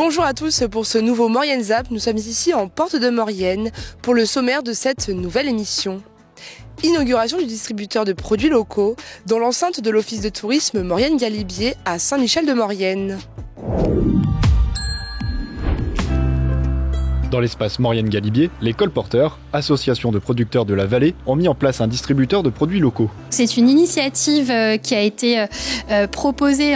Bonjour à tous pour ce nouveau Maurienne Zap. Nous sommes ici en Porte de Maurienne pour le sommaire de cette nouvelle émission. Inauguration du distributeur de produits locaux dans l'enceinte de l'office de tourisme Maurienne-Galibier à Saint-Michel-de-Maurienne. Dans l'espace Maurienne-Galibier, les colporteurs, association de producteurs de la vallée, ont mis en place un distributeur de produits locaux. C'est une initiative qui a été proposée,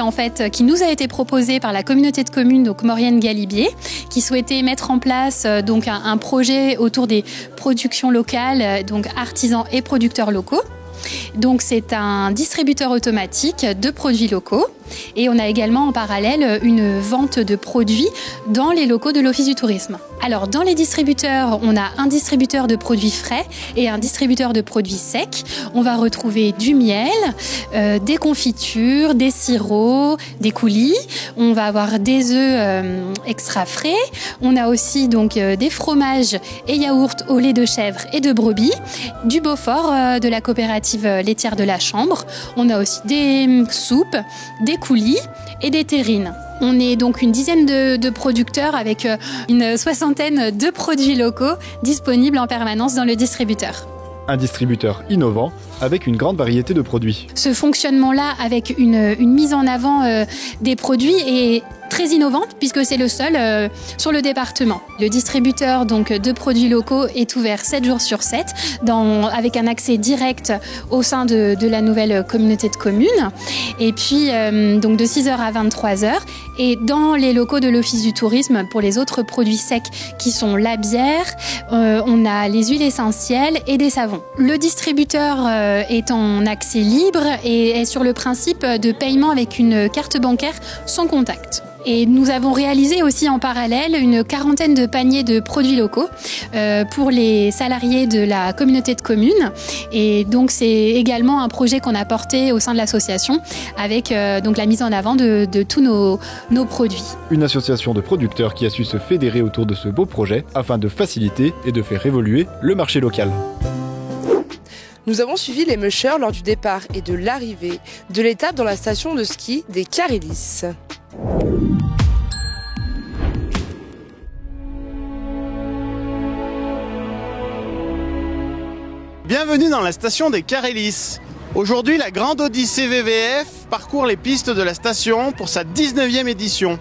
qui nous a été proposée par la communauté de communes, donc Maurienne-Galibier, qui souhaitait mettre en place donc un projet autour des productions locales, donc artisans et producteurs locaux. Donc c'est un distributeur automatique de produits locaux et on a également en parallèle une vente de produits dans les locaux de l'Office du tourisme. Alors dans les distributeurs, on a un distributeur de produits frais et un distributeur de produits secs. On va retrouver du miel, des confitures, des sirops, des coulis. On va avoir des œufs extra frais. On a aussi donc des fromages et yaourts au lait de chèvre et de brebis, du Beaufort de la coopérative laitière de la Chambre. On a aussi des soupes, des coulis et des terrines. On est donc une dizaine de producteurs avec une soixantaine de produits locaux disponibles en permanence dans le distributeur. Un distributeur innovant avec une grande variété de produits. Ce fonctionnement-là avec une mise en avant des produits est très innovante puisque c'est le seul sur le département. Le distributeur donc de produits locaux est ouvert 7 jours sur 7 avec un accès direct au sein de la nouvelle communauté de communes et puis donc de 6h à 23h et dans les locaux de l'Office du tourisme pour les autres produits secs qui sont la bière, on a les huiles essentielles et des savons. Le distributeur est en accès libre et est sur le principe de paiement avec une carte bancaire sans contact. Et nous avons réalisé aussi en parallèle une quarantaine de paniers de produits locaux pour les salariés de la communauté de communes. Et donc c'est également un projet qu'on a porté au sein de l'association avec donc la mise en avant de tous nos produits. Une association de producteurs qui a su se fédérer autour de ce beau projet afin de faciliter et de faire évoluer le marché local. Nous avons suivi les mushers lors du départ et de l'arrivée de l'étape dans la station de ski des Carélis. Bienvenue dans la station des Carélis. Aujourd'hui, la Grande Odyssée VVF parcourt les pistes de la station pour sa 19e édition.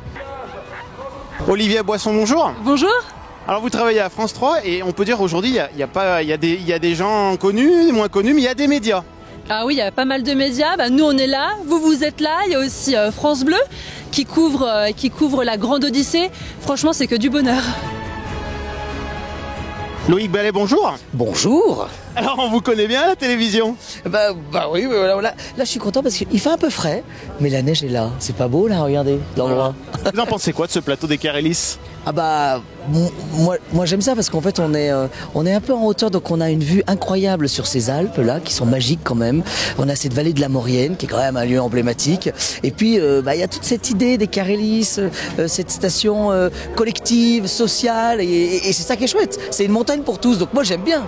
Olivia Boisson, bonjour. Bonjour. Alors vous travaillez à France 3 et on peut dire aujourd'hui il y a des gens connus, moins connus, mais il y a des médias. Ah oui, il y a pas mal de médias. Nous on est là, vous êtes là. Il y a aussi France Bleu qui couvre la Grande Odyssée. Franchement, c'est que du bonheur. Loïc Ballet, bonjour. Bonjour. Alors on vous connaît bien à la télévision? Bah oui, voilà. Là je suis content parce qu'il fait un peu frais, mais la neige est là. C'est pas beau là, regardez, l'endroit. Vous en pensez quoi de ce plateau des Carélis? Ah bah moi j'aime ça parce qu'en fait on est un peu en hauteur, donc on a une vue incroyable sur ces Alpes là qui sont magiques quand même. On a cette vallée de la Maurienne qui est quand même un lieu emblématique. Et puis il y a toute cette idée des Carélis, cette station collective, sociale et c'est ça qui est chouette. C'est une montagne pour tous, donc moi j'aime bien.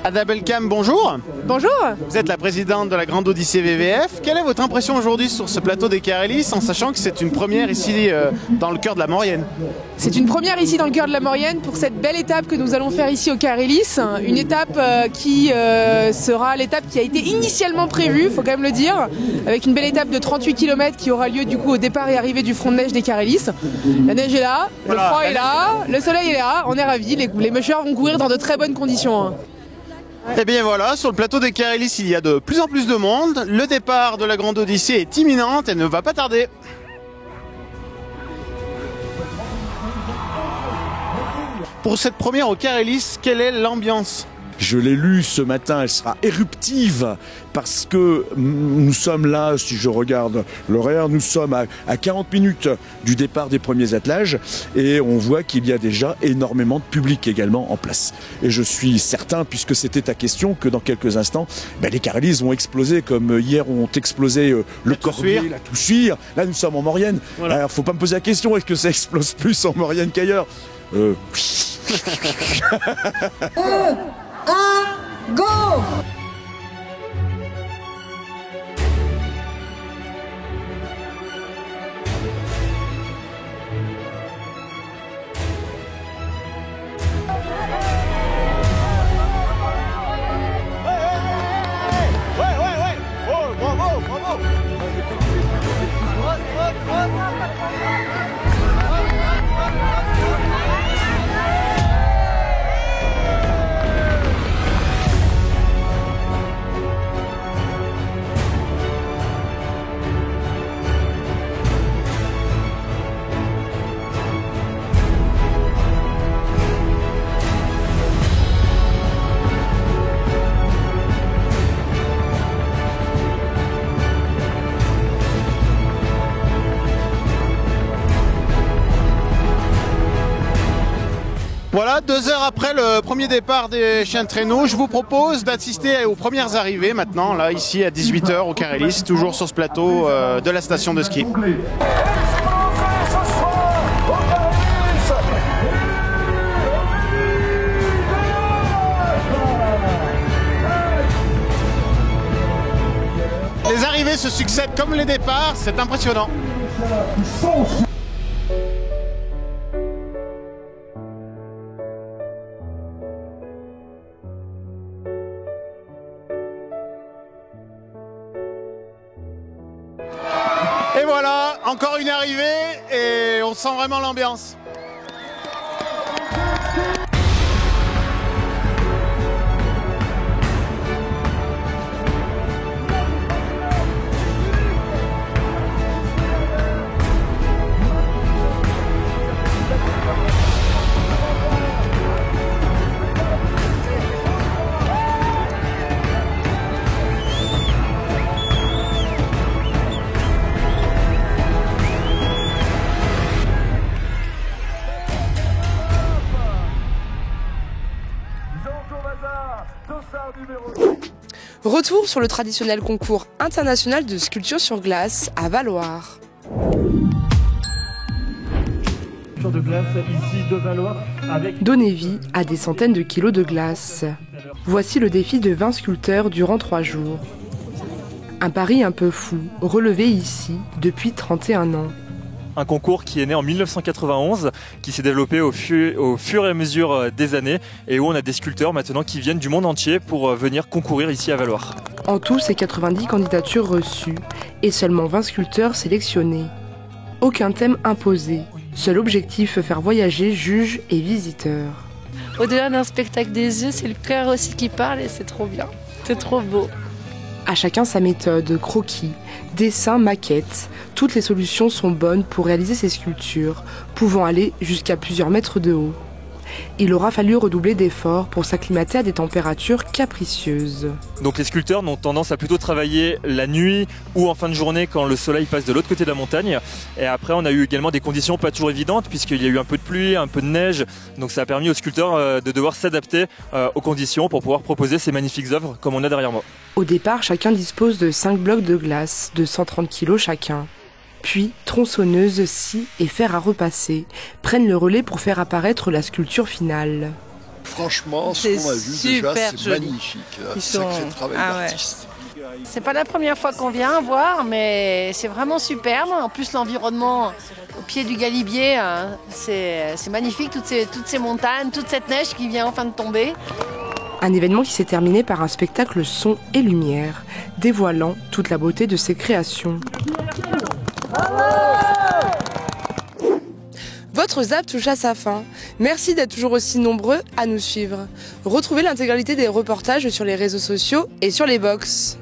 Ada Belkam, bonjour. Bonjour. Vous êtes la présidente de la Grande Odyssée VVF. Quelle est votre impression aujourd'hui sur ce plateau des Carélis en sachant que c'est une première ici dans le cœur de la Maurienne? C'est une première ici dans le cœur de la Maurienne pour cette belle étape que nous allons faire ici au Carélis. Une étape qui sera l'étape qui a été initialement prévue, il faut quand même le dire, avec une belle étape de 38 km qui aura lieu du coup au départ et arrivée du front de neige des Carélis. La neige est là, le froid est là, le soleil est là, on est ravis, les mushers vont courir dans de très bonnes conditions. Et bien voilà, sur le plateau des Carélis, il y a de plus en plus de monde. Le départ de la Grande Odyssée est imminent et ne va pas tarder. Pour cette première au Carélis, quelle est l'ambiance ? Je l'ai lu ce matin, elle sera éruptive parce que nous sommes là, si je regarde l'horaire, nous sommes à 40 minutes du départ des premiers attelages et on voit qu'il y a déjà énormément de public également en place. Et je suis certain, puisque c'était ta question, que dans quelques instants, les Carélis vont exploser comme hier ont explosé le Corbier, la Toussuire. Là, nous sommes en Maurienne. Voilà. Alors, faut pas me poser la question, est-ce que ça explose plus en Maurienne qu'ailleurs ? Oui. 1, go! Voilà, 2 heures après le premier départ des chiens de traîneau, je vous propose d'assister aux premières arrivées maintenant, là, ici à 18h au Carélis, toujours sur ce plateau de la station de ski. Les arrivées se succèdent comme les départs, c'est impressionnant. Et voilà, encore une arrivée et on sent vraiment l'ambiance. Retour sur le traditionnel concours international de sculpture sur glace à Valloire. De glace ici de Valloire avec... Donner vie à des centaines de kilos de glace. Voici le défi de 20 sculpteurs durant 3 jours. Un pari un peu fou, relevé ici depuis 31 ans. Un concours qui est né en 1991, qui s'est développé au fur et à mesure des années et où on a des sculpteurs maintenant qui viennent du monde entier pour venir concourir ici à Valloire. En tout, c'est 90 candidatures reçues et seulement 20 sculpteurs sélectionnés. Aucun thème imposé, seul objectif faire voyager juges et visiteurs. Au-delà d'un spectacle des yeux, c'est le cœur aussi qui parle et c'est trop bien, c'est trop beau. À chacun sa méthode, croquis, dessins, maquettes, toutes les solutions sont bonnes pour réaliser ces sculptures, pouvant aller jusqu'à plusieurs mètres de haut. Il aura fallu redoubler d'efforts pour s'acclimater à des températures capricieuses. Donc les sculpteurs ont tendance à plutôt travailler la nuit ou en fin de journée quand le soleil passe de l'autre côté de la montagne. Et après on a eu également des conditions pas toujours évidentes puisqu'il y a eu un peu de pluie, un peu de neige. Donc ça a permis aux sculpteurs de devoir s'adapter aux conditions pour pouvoir proposer ces magnifiques œuvres comme on a derrière moi. Au départ, chacun dispose de 5 blocs de glace de 130 kg chacun. Puis, tronçonneuses, scie et fer à repasser prennent le relais pour faire apparaître la sculpture finale. Franchement, ce qu'on a vu déjà, c'est magnifique. Sacré travail d'artiste. C'est pas la première fois qu'on vient voir, mais c'est vraiment superbe. En plus, l'environnement au pied du Galibier, c'est magnifique. Toutes ces montagnes, toute cette neige qui vient enfin de tomber. Un événement qui s'est terminé par un spectacle son et lumière, dévoilant toute la beauté de ses créations. Votre ZAP touche à sa fin. Merci d'être toujours aussi nombreux à nous suivre. Retrouvez l'intégralité des reportages sur les réseaux sociaux et sur les box.